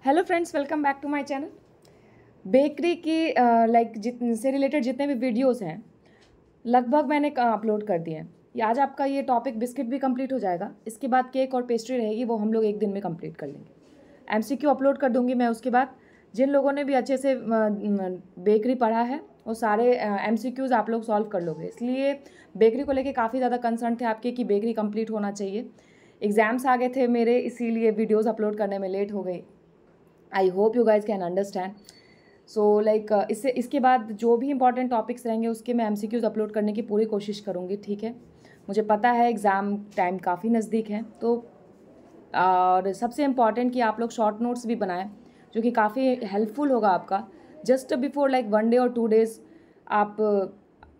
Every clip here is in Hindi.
Hello friends, welcome back to my channel. Bakery की से रिलेटेड जितने भी वीडियोस हैं लगभग मैंने अपलोड कर दिए हैं। आज आपका ये टॉपिक बिस्किट भी कंप्लीट हो जाएगा। इसके बाद केक और पेस्ट्री रहेगी, वो हम लोग एक दिन में कंप्लीट कर लेंगे। एमसीक्यू अपलोड कर दूंगी मैं। उसके बाद जिन लोगों ने भी अच्छे से बेकरी पढ़ा है वो सारे एमसीक्यूज़ आप लोग सॉल्व कर लोगे। इसलिए बेकरी को लेके काफ़ी ज़्यादा कंसर्न थे आपके कि बेकरी कंप्लीट होना चाहिए। एग्ज़ाम्स आ गए थे मेरे, इसीलिए वीडियोज़ अपलोड करने में लेट हो गई। I hope you guys can understand. So इसके बाद जो भी इंपॉर्टेंट टॉपिक्स रहेंगे उसके मैं एमसीक्यूज़ अपलोड करने की पूरी कोशिश करूँगी, ठीक है। मुझे पता है एग्ज़ाम टाइम काफ़ी नज़दीक है, तो और सबसे इम्पॉर्टेंट कि आप लोग शॉर्ट नोट्स भी बनाएं जो कि काफ़ी हेल्पफुल होगा आपका। जस्ट बिफोर 1 डे और 2 डेज़ आप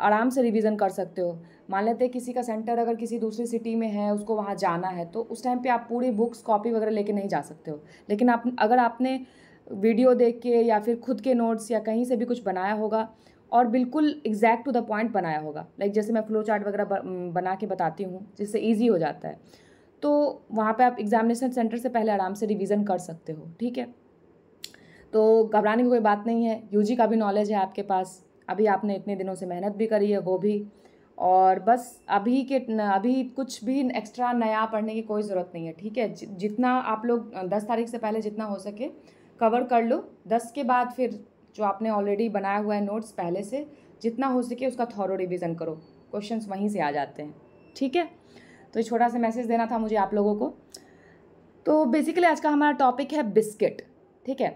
आराम से रिवीजन कर सकते हो। मान लेते हैं किसी का सेंटर अगर किसी दूसरी सिटी में है, उसको वहाँ जाना है, तो उस टाइम पे आप पूरी बुक्स कॉपी वगैरह लेके नहीं जा सकते हो। लेकिन अगर आपने वीडियो देख के या फिर खुद के नोट्स या कहीं से भी कुछ बनाया होगा और बिल्कुल एग्जैक्ट टू द पॉइंट बनाया होगा, जैसे मैं फ्लो चार्ट वगैरह बना के बताती हूँ जिससे ईजी हो जाता है, तो वहाँ पे आप एग्जामिनेशन सेंटर से पहले आराम से रिवीजन कर सकते हो, ठीक है। तो घबराने की कोई बात नहीं है। यूजी का भी नॉलेज है आपके पास, अभी आपने इतने दिनों से मेहनत भी करी है वो भी, और बस अभी कुछ भी एक्स्ट्रा नया पढ़ने की कोई ज़रूरत नहीं है, ठीक है। जितना आप लोग 10 तारीख से पहले जितना हो सके कवर कर लो। 10 के बाद फिर जो आपने ऑलरेडी बनाया हुआ है नोट्स पहले से, जितना हो सके उसका थॉरो रिवीजन करो। क्वेश्चंस वहीं से आ जाते हैं, ठीक है। तो ये छोटा सा मैसेज देना था मुझे आप लोगों को। तो बेसिकली आज का हमारा टॉपिक है बिस्किट, ठीक है।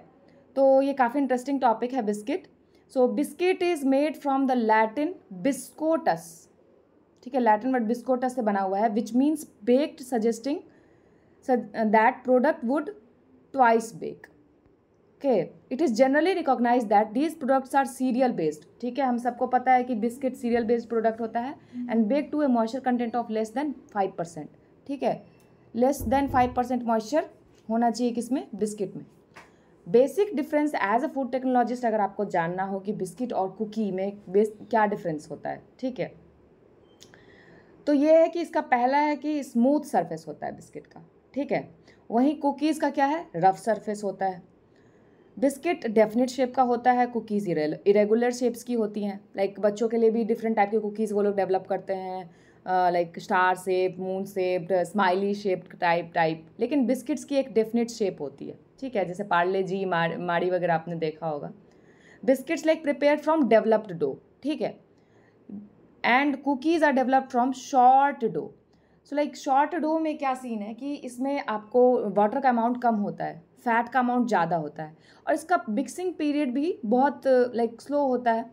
तो ये काफ़ी इंटरेस्टिंग टॉपिक है biscuit. So biscuit is made from the Latin biscotus, ठीक है। लैटिन वर्ड बिस्कोटस से बना हुआ है, which means baked, suggesting that product would twice bake. Okay, it is generally recognise that these products are cereal based, ठीक है। हम सबको पता है कि बिस्किट सीरियल बेस्ड प्रोडक्ट होता है, and bake to a moisture content of less than 5%, ठीक है। लेस देन 5% मॉइस्चर होना चाहिए किसमें, बिस्किट में। Basic difference as a food technologist अगर आपको जानना हो कि बिस्किट और कुकी में क्या डिफरेंस होता है, ठीक है, तो ये है कि इसका पहला है कि स्मूथ सरफेस होता है बिस्किट का, ठीक है। वहीं कुकीज़ का क्या है, रफ सरफेस होता है। बिस्किट डेफिनेट शेप का होता है, कुकीज़ इरेगुलर शेप्स की होती हैं। बच्चों के लिए भी डिफरेंट टाइप के कुकीज़ वो लोग डेवलप करते हैं, star shape, moon shaped, smiley shaped type. लेकिन बिस्किट्स की एक डेफिनेट शेप होती है, ठीक है, जैसे पार्ले जी, माड़ी वगैरह आपने देखा होगा। Biscuits prepared from developed dough, ठीक है, and cookies are developed from short dough. So short dough में क्या सीन है कि इसमें आपको वाटर का अमाउंट कम होता है, फैट का अमाउंट ज़्यादा होता है, और इसका मिक्सिंग पीरियड भी बहुत स्लो होता है,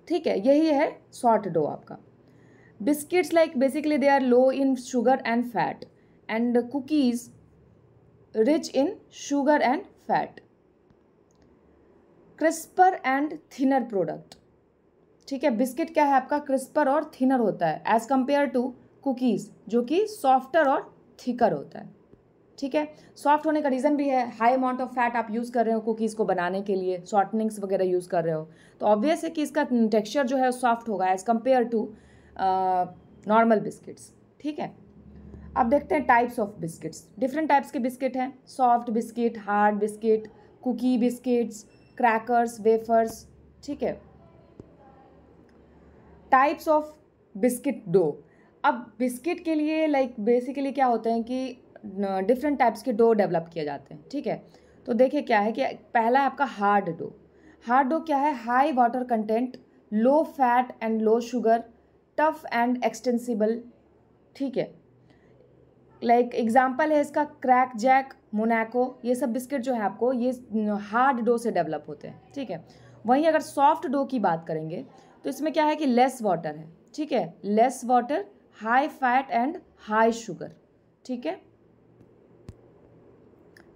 ठीक है। यही है शॉर्ट डो आपका। Biscuits basically they are low in sugar and fat, and cookies rich in sugar and fat. Crisper and thinner product, ठीक है। बिस्किट क्या है आपका, क्रिस्पर और थिनर होता है एज कंपेयर टू कुकीज़ जो कि सॉफ्टर और थिकर होता है, ठीक है। सॉफ्ट होने का रीज़न भी है, हाई अमाउंट ऑफ फैट आप यूज़ कर रहे हो कुकीज़ को बनाने के लिए, शॉर्टनिंग्स वगैरह यूज़ कर रहे हो, तो ऑब्वियस है कि इसका टेक्सचर जो है सॉफ्ट होगा as compare to normal biscuits, ठीक है। अब देखते हैं types of biscuits. Different types के बिस्किट हैं, soft biscuit, hard biscuit, cookie biscuits, crackers, wafers, ठीक है। Types of biscuit dough. अब बिस्किट के लिए बेसिकली क्या होते हैं कि डिफरेंट टाइप्स के डो डेवलप किए जाते हैं, ठीक है। तो देखिए क्या है कि पहला है आपका हार्ड डो। हार्ड डो क्या है, high water content, low fat and low sugar, tough and extensible, ठीक है। एग्जाम्पल है इसका क्रैक जैक, मोनाको, ये सब बिस्किट जो है आपको ये हार्ड डो से डेवलप होते हैं, ठीक है। वहीं अगर सॉफ्ट डो की बात करेंगे तो इसमें क्या है कि लेस वाटर है, ठीक है, less water, high fat and high sugar, ठीक है।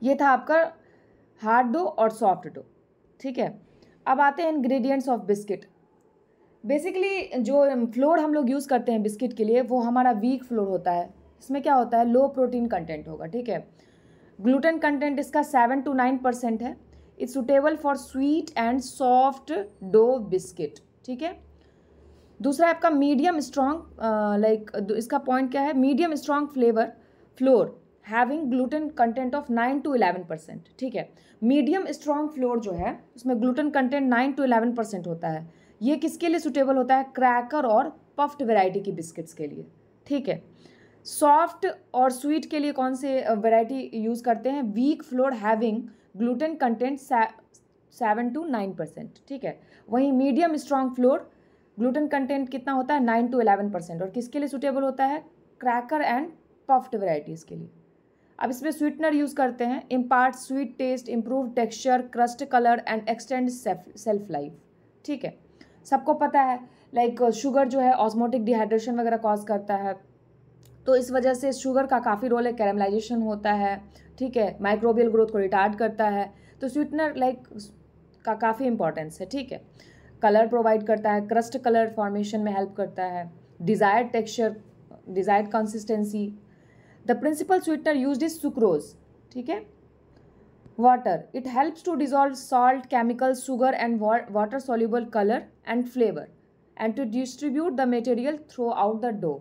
ये था आपका हार्ड डो और सॉफ्ट डो, ठीक है। अब आते हैं इंग्रेडिएंट्स ऑफ बिस्किट। बेसिकली जो फ्लोर हम लोग यूज़ करते हैं बिस्किट के लिए वो हमारा वीक फ्लोर होता है। इसमें क्या होता है, लो प्रोटीन कंटेंट होगा, ठीक है। ग्लूटेन कंटेंट इसका 7 to 9% है। It's suitable for sweet and soft dough biscuit, ठीक है। दूसरा आपका मीडियम स्ट्रॉन्ग, इसका पॉइंट क्या है, medium strong floor having gluten content of 9 to 11%, ठीक है। मीडियम स्ट्रॉन्ग फ्लोर जो है उसमें ग्लूटेन कंटेंट 9 to 11% होता है। ये किसके लिए सुटेबल होता है? क्रैकर और पफ्ड वैरायटी की बिस्किट्स के लिए, ठीक है। सॉफ्ट और स्वीट के लिए कौन से वैरायटी यूज़ करते हैं? Weak flour having gluten content 7 to 9%, ठीक है। वहीं medium strong flour gluten content कितना होता है? 9 to 11%। और किसके लिए सुटेबल होता है? क्रैकर एंड पफ्ड वैराइटीज़ के लिए। अब इसमें स्वीटनर यूज़ करते हैं, impart sweet taste, improve texture, crust colour and extend self life, ठीक है। सबको पता है लाइक शुगर जो है ऑस्मोटिक डिहाइड्रेशन वगैरह कॉज करता है, तो इस वजह से शुगर का काफ़ी रोल है, कैरामलाइजेशन होता है, ठीक है, माइक्रोबियल ग्रोथ को रिटार्ड करता है। तो स्वीटनर लाइक का काफ़ी इंपॉर्टेंस है, ठीक है। कलर प्रोवाइड करता है, क्रस्ट कलर फॉर्मेशन में हेल्प करता है, desired texture, desired consistency. The principal sweetener used is sucrose, ठीक है। Water, it helps to dissolve salt, chemical, sugar and water soluble colour and flavour and to distribute the material throughout the dough.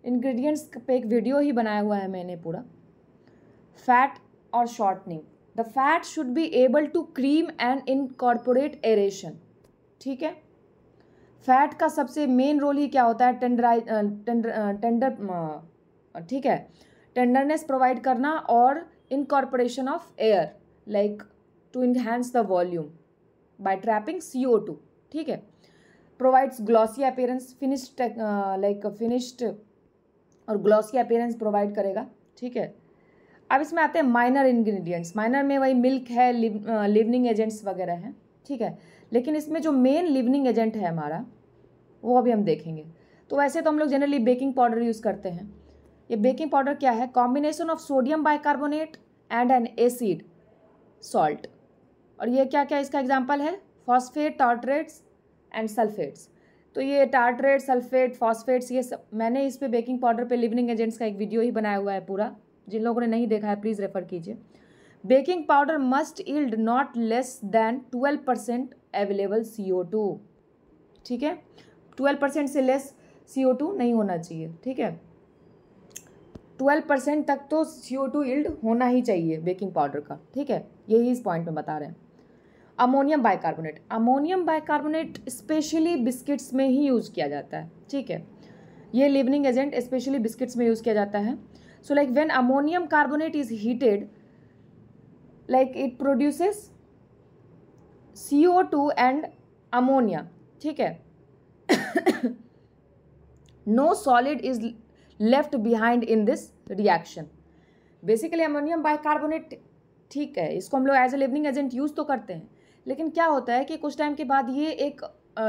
Ingredients पे एक वीडियो ही बनाया हुआ है मैंने पूरा। फैट और shortening, the fat should be able to cream and incorporate aeration, ठीक है। फैट का सबसे मेन रोल ही क्या होता है? ठीक है, टेंडरनेस प्रोवाइड करना और incorporation of air like to enhance the volume by trapping CO2, ठीक है। प्रोवाइड्स ग्लॉसी अपीयरेंस, फिनिश्ड और ग्लॉसी अपीयरेंस प्रोवाइड करेगा, ठीक है। अब इसमें आते हैं माइनर इंग्रेडिएंट्स। माइनर में वही मिल्क है, लिवनिंग एजेंट्स वगैरह हैं, ठीक है। लेकिन इसमें जो मेन लिवनिंग एजेंट है हमारा वो अभी हम देखेंगे। तो वैसे तो हम लोग जनरली बेकिंग पाउडर यूज़ करते हैं। ये बेकिंग पाउडर क्या है? Combination of sodium bicarbonate and an acid salt. और ये क्या क्या इसका एग्जांपल है? Phosphate, tartrates and sulphates. तो ये टार्टरेट, सल्फेट, फॉस्फेट्स, ये सब मैंने इस पे बेकिंग पाउडर पे लिवनिंग एजेंट्स का एक वीडियो ही बनाया हुआ है पूरा। जिन लोगों ने नहीं देखा है प्लीज़ रेफर कीजिए। Baking powder must yield not less than 12% available CO2, ठीक है। 12% से लेस CO2 नहीं होना चाहिए, ठीक है। 12% तक तो CO2 यील्ड होना ही चाहिए बेकिंग पाउडर का, ठीक है। यही इस पॉइंट में बता रहे हैं। Ammonium bicarbonate, ammonium bicarbonate specially biscuits में ही यूज़ किया जाता है, ठीक है। ये लिवनिंग एजेंट स्पेशली बिस्किट्स में यूज़ किया जाता है। So like when ammonium carbonate is heated, like it produces CO2 and ammonia, ठीक है। No solid is left behind in this reaction. Basically ammonium bicarbonate, ठीक है, इसको हम लोग as a leavening agent use तो करते हैं, लेकिन क्या होता है कि कुछ टाइम के बाद ये एक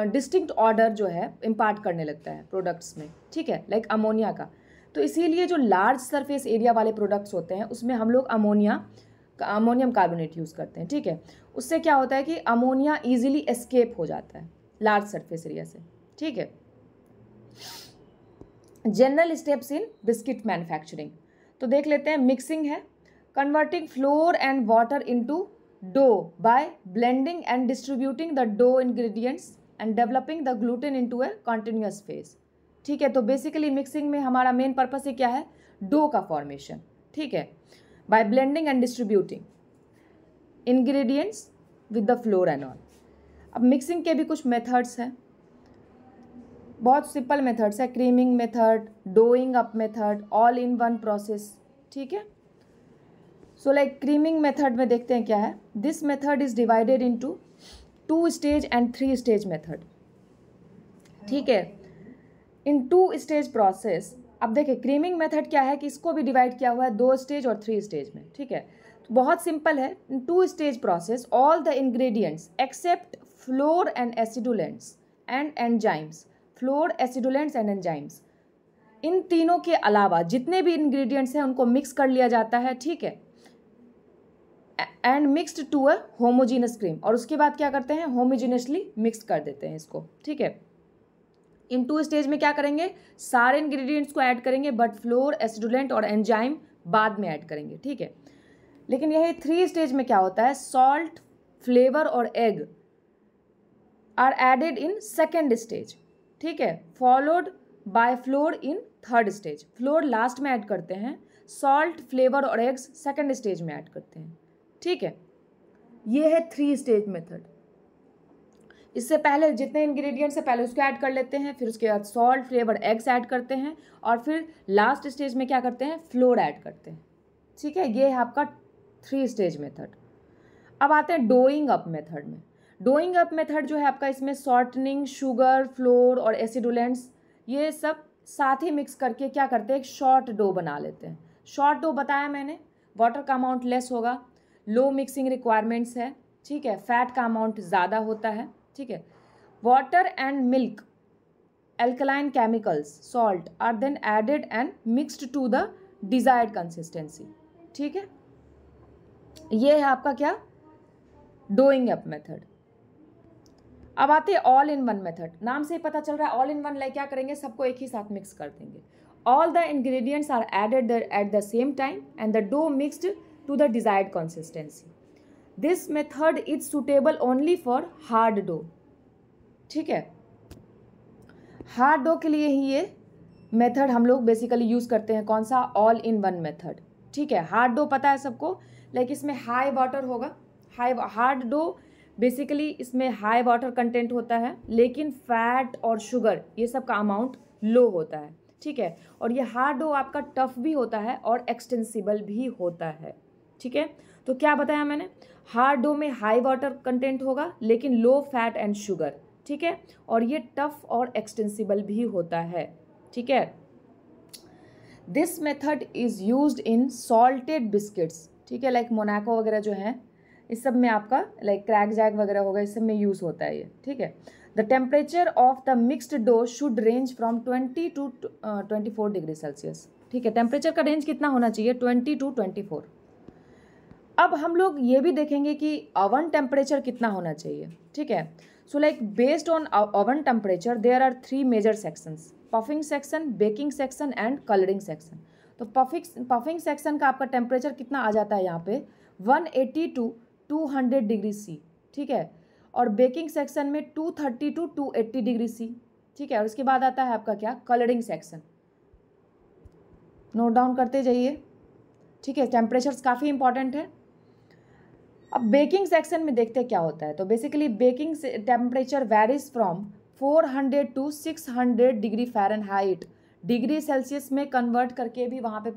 डिस्टिंक्ट ऑर्डर जो है इम्पार्ट करने लगता है प्रोडक्ट्स में, ठीक है, लाइक अमोनिया का। तो इसीलिए जो लार्ज सरफेस एरिया वाले प्रोडक्ट्स होते हैं उसमें हम लोग अमोनियम कार्बोनेट यूज़ करते हैं, ठीक है। उससे क्या होता है कि अमोनिया ईजिली एस्केप हो जाता है लार्ज सरफेस एरिया से, ठीक है। General steps in biscuit manufacturing, तो देख लेते हैं। मिक्सिंग है, converting flour and water into dough by blending and distributing the dough ingredients and developing the gluten into a continuous phase, ठीक है। तो बेसिकली मिक्सिंग में हमारा मेन पर्पस है क्या है? डो का फॉर्मेशन, ठीक है, by blending and distributing ingredients with the flour and all. अब मिक्सिंग के भी कुछ मेथड्स हैं, बहुत सिंपल मेथड्स है। Creaming method, doughing up method, all in one process, ठीक है। सो लाइक क्रीमिंग मेथड में देखते हैं क्या है। This method is divided into 2 stage and 3 stage method, ठीक है। इन 2 स्टेज प्रोसेस, अब देखिए क्रीमिंग मेथड क्या है कि इसको भी डिवाइड किया हुआ है 2 स्टेज और 3 स्टेज में, ठीक है। तो बहुत सिंपल है। In 2 stage process all the ingredients except flour and acidulants and enzymes, flour, acidulants and enzymes, इन तीनों के अलावा जितने भी इंग्रेडिएंट्स हैं उनको मिक्स कर लिया जाता है, ठीक है, and mixed to a homogeneous cream. और उसके बाद क्या करते हैं? होमोजीनियसली मिक्स कर देते हैं इसको, ठीक है। इन 2 स्टेज में क्या करेंगे? सारे इंग्रेडिएंट्स को ऐड करेंगे, बट फ्लोर, एसिडुलेंट और एंजाइम बाद में ऐड करेंगे, ठीक है। लेकिन यही 3 स्टेज में क्या होता है? सॉल्ट, फ्लेवर और egg are added in second stage, ठीक है, followed by flour in third stage. Flour last में ऐड करते हैं, सॉल्ट, फ्लेवर और एग्स सेकंड स्टेज में ऐड करते हैं। ठीक है, ये है 3 स्टेज मेथड। इससे पहले जितने इंग्रेडिएंट्स है पहले उसको ऐड कर लेते हैं, फिर उसके बाद सॉल्ट, फ्लेवर, एग्स ऐड करते हैं और फिर लास्ट स्टेज में क्या करते हैं, फ्लोर ऐड करते हैं। ठीक है, ये है आपका 3 स्टेज मेथड। अब आते हैं डोइंग अप मेथड में। डोइंग अप मेथड जो है आपका, इसमें सॉर्टनिंग, शुगर, फ्लोर और एसिडुलेंट्स ये सब साथ ही मिक्स करके क्या करते हैं, एक शॉर्ट डो बना लेते हैं। शॉर्ट डो बताया मैंने, वाटर का अमाउंट लेस होगा, लो मिक्सिंग रिक्वायरमेंट्स है। ठीक है, फैट का अमाउंट ज़्यादा होता है। ठीक है, water and milk, alkaline chemicals, salt are then added and mixed to the desired consistency। ठीक है, ये है आपका क्या, डोइंग अप मेथड। अब आते हैं ऑल इन वन मेथड। नाम से ही पता चल रहा है ऑल इन वन, लाइक क्या करेंगे, सबको एक ही साथ मिक्स कर देंगे। All the ingredients are added at the same time and the dough mixed to the desired consistency. This method is suitable only for hard dough. ठीक है, हार्ड डो के लिए ही ये मेथड हम लोग बेसिकली यूज़ करते हैं। कौन सा, ऑल इन वन मेथड। ठीक है, हार्ड डो पता है सबको, लाइक इसमें हाई वाटर होगा। हार्ड डो बेसिकली इसमें हाई वाटर कंटेंट होता है, लेकिन फैट और शुगर ये सब का अमाउंट लो होता है। ठीक है, और ये हार्ड डो आपका टफ भी होता है और एक्सटेंसिबल भी होता है। ठीक है, तो क्या बताया मैंने, हार्ड डो में हाई वाटर कंटेंट होगा लेकिन लो फैट एंड शुगर। ठीक है, और ये टफ और एक्सटेंसिबल भी होता है। ठीक है, this method is used in salted biscuits. ठीक है, लाइक मोनाको वगैरह जो है, इस सब में आपका लाइक क्रैक जैक वगैरह होगा, इस सब में यूज़ होता है ये। ठीक है, the temperature of the mixed dough should range from 20 to 24 degree Celsius. ठीक है, टेम्परेचर का रेंज कितना होना चाहिए, 20 to 24। अब हम लोग ये भी देखेंगे कि ओवन टेम्परेचर कितना होना चाहिए। ठीक है, so like based on oven temperature there are 3 major sections, puffing section, baking section and colouring section. तो पफिंग सेक्शन का आपका टेम्परेचर कितना आ जाता है यहाँ पे, 180 to 200 डिग्री सी। ठीक है, और बेकिंग सेक्शन में 230 to 280 डिग्री सी। ठीक है, और उसके बाद आता है आपका क्या, कलरिंग सेक्शन। नोट डाउन करते जाइए। ठीक है, टेम्परेचर्स काफ़ी इंपॉर्टेंट है। अब बेकिंग सेक्शन में देखते हैं क्या होता है। तो basically baking temperature varies from 400 to 600 degree Fahrenheit. Degree Celsius में कन्वर्ट करके भी वहाँ पे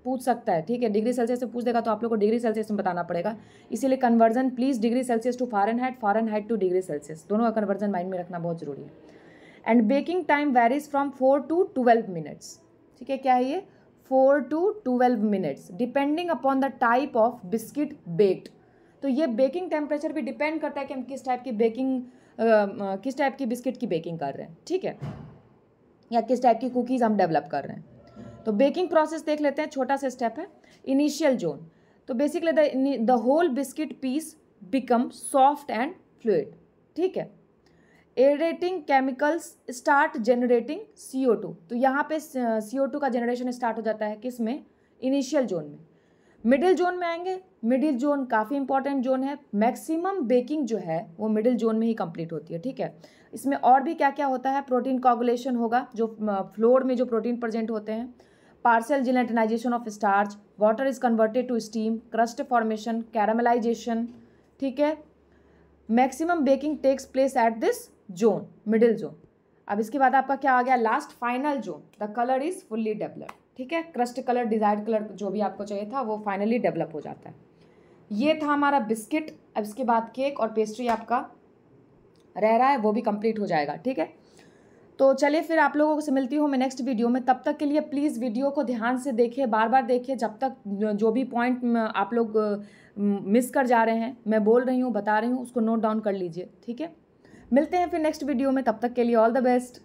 पूछ सकता है। ठीक है, डिग्री सेल्सियस से पूछ देगा तो आप लोग को डिग्री सेल्सियस में बताना पड़ेगा, इसीलिए conversion please degree Celsius to Fahrenheit, Fahrenheit to degree Celsius, दोनों का कन्वर्जन माइंड में रखना बहुत ज़रूरी है। And baking time varies from 4 to 12 minutes. ठीक है, क्या है ये, 4 to 12 minutes depending upon the type of biscuit baked. तो ये बेकिंग टेम्परेचर भी डिपेंड करता है कि हम किस टाइप की बिस्किट की बेकिंग कर रहे हैं। ठीक है, या किस टाइप की कुकीज़ हम डेवलप कर रहे हैं। तो बेकिंग प्रोसेस देख लेते हैं, छोटा सा स्टेप है, इनिशियल जोन। तो basically the whole biscuit piece become soft and fluid. ठीक है, एरेटिंग केमिकल्स स्टार्ट जनरेटिंग CO2। तो यहाँ पे CO2 का जनरेशन स्टार्ट हो जाता है किस में, इनिशियल जोन में। मिडिल जोन में आएंगे, मिडिल जोन काफ़ी इंपॉर्टेंट जोन है। मैक्सिमम बेकिंग जो है वो मिडिल जोन में ही कंप्लीट होती है। ठीक है, इसमें और भी क्या क्या होता है, प्रोटीन कोगुलेशन होगा, जो फ्लोर में जो प्रोटीन प्रेजेंट होते हैं, partial gelatinisation of starch, water is converted to steam, crust formation, caramelisation. ठीक है, maximum baking takes place at this zone, middle zone. अब इसके बाद आपका क्या आ गया, last final zone, the colour is fully developed. ठीक है, क्रस्ट कलर, डिजायर्ड कलर जो भी आपको चाहिए था वो फाइनली डेवलप हो जाता है। ये था हमारा बिस्किट। अब इसके बाद केक और पेस्ट्री आपका रह रहा है, वो भी कंप्लीट हो जाएगा। ठीक है, तो चलिए फिर आप लोगों से मिलती हूँ मैं नेक्स्ट वीडियो में। तब तक के लिए प्लीज़ वीडियो को ध्यान से देखिए, बार बार देखिए, जब तक जो भी पॉइंट आप लोग मिस कर जा रहे हैं, मैं बोल रही हूँ, बता रही हूँ, उसको नोट डाउन कर लीजिए। ठीक है, मिलते हैं फिर नेक्स्ट वीडियो में, तब तक के लिए ऑल द बेस्ट।